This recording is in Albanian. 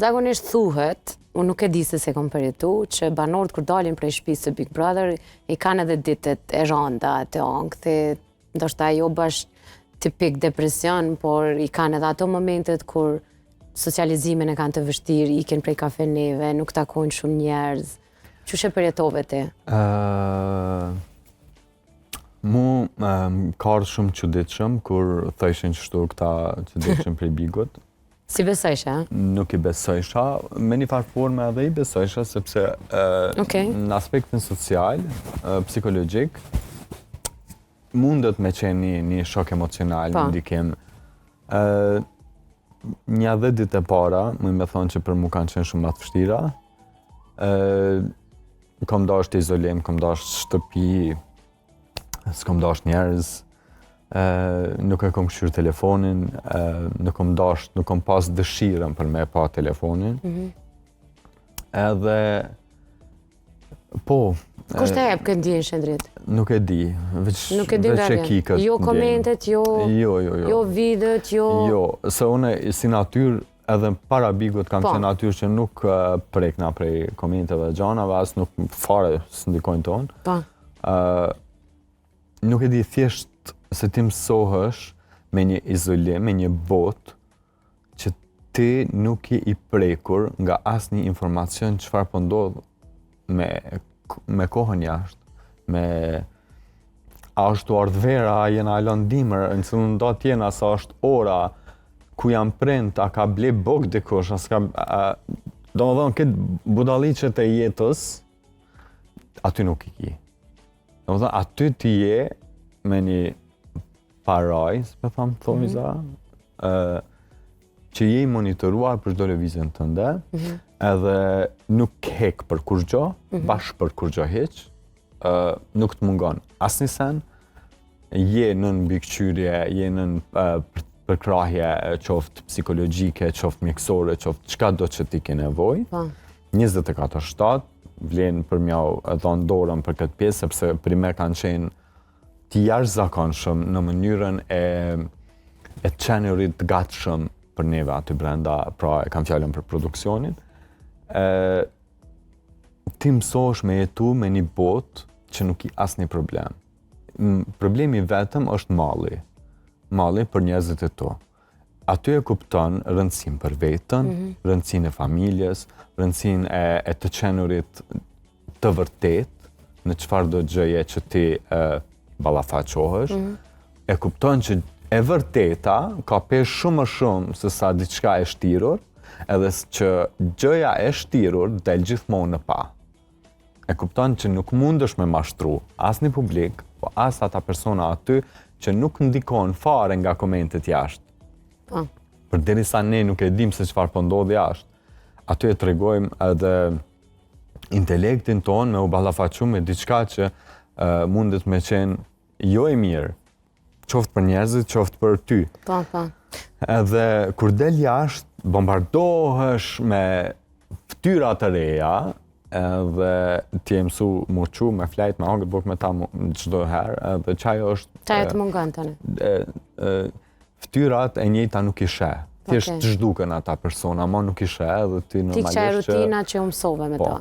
Zakonisht thuhet, unë nuk e di se se kom përjetu, që banorët kur dalin prej shtëpisë së Big Brother, i kanë edhe ditët e rënda, të ongthi, ndoshta jo bash tipik depresion, por i kanë edhe ato momentet kur socializimin e kanë të vështirë, ikin prej kafeneve, nuk takojnë shumë njerëz. Çu përjetove ti? Mu ka ardhur shumë çuditshëm kur thëshin kështu këta çuditshëm prej Bigut. Si besojsha? Nuk i besojsha, me një farë forme edhe i besojsha, sepse në aspektin social, psikologjik, mundet me qenë një shok emocional, një ndikim. Një 10 ditë e para, me thonë që për mu kanë qenë shumë atë vështira. Kom dash të izolim, kom dash shtëpi, s'kom dash njerëz, nuk e kom këshyrë telefonin, nuk kom pas dëshirën për me pa telefonin. Edhe, po... Kush të jep këtë ndjenjë Shëndrit? Nuk e di, veç e kikët. Jo komentet, jo videot, jo... Jo, se une si natyrë, edhe para Bigut kam qenë natyrë që nuk prekna prej komenteve dhe gjanave, as nuk fare së ndikojnë tonë. Nuk e di thjesht se ti mësohësh me një izolim, me një botë, që ti nuk je i prekur nga asnjë informacion çfarë po ndodh me kohën jashtë, me a është ardhvera, a jena alon dimër, në cilën do t'jena, sa është ora, ku jam prind, a ka ble bok dikush, do më thonë, këtë budalliqet e jetës, aty nuk i ki. Do më thonë, aty ti je me një paraj, s'pe thamë thomiza, që je i monitoruar për çdo lëvizjen tënde, edhe nuk hek për kur gjo, bash për kur gjo hiq, nuk të mungon asnjë sen, je nën mbikëqyrje, je nën përkrahje, qoftë psikologjike, qoftë mjekësore, qoftë çka do që ti ke nevojë. 24/7 vlen për mjau dhon dorën për këtë pjesë, sepse për me kanë qenë të jashtëzakonshëm në mënyrën e qenurit gatshëm për neve aty brenda, pra e kam fjalën për produksionin. Ti mësohesh me jetu me një botë që nuk i asnjë problem. Problemi vetëm është malli për njerëzit e tu. Aty e kupton rëndësinë për veten, rëndësinë e familjes, rëndësinë e të qenurit të vërtet, në çfarëdo gjëje që ti ballafaqohesh, e kupton që e vërteta ka peshë shumë më shumë se sa diçka e shtirur, edhe që gjëja e shtirur del gjithmonë në pa. E kupton që nuk mundesh me mashtru as një publik, po as ata persona aty që nuk ndikon fare nga komentet jashtë. Përderisa ne nuk e dim se çfarë po ndodh jashtë, aty e tregojmë edhe intelektin ton me u ballafaqu me diçka që mundet me qenë jo e mirë, qoftë për njerëzit, qoftë për ty. Edhe kur del jashtë, bombardohesh me ftyra të reja, edhe ti e mësu muqu me flajt, me hangët buk me ta çdo herë, edhe qajo është... Qajo të mungon tani? Ftyrat e njëjta nuk i sheh. Thjesht zhduken ata persona, ma nuk i sheh, edhe ti normalisht... Ti qaj rutina që u mësove me ta.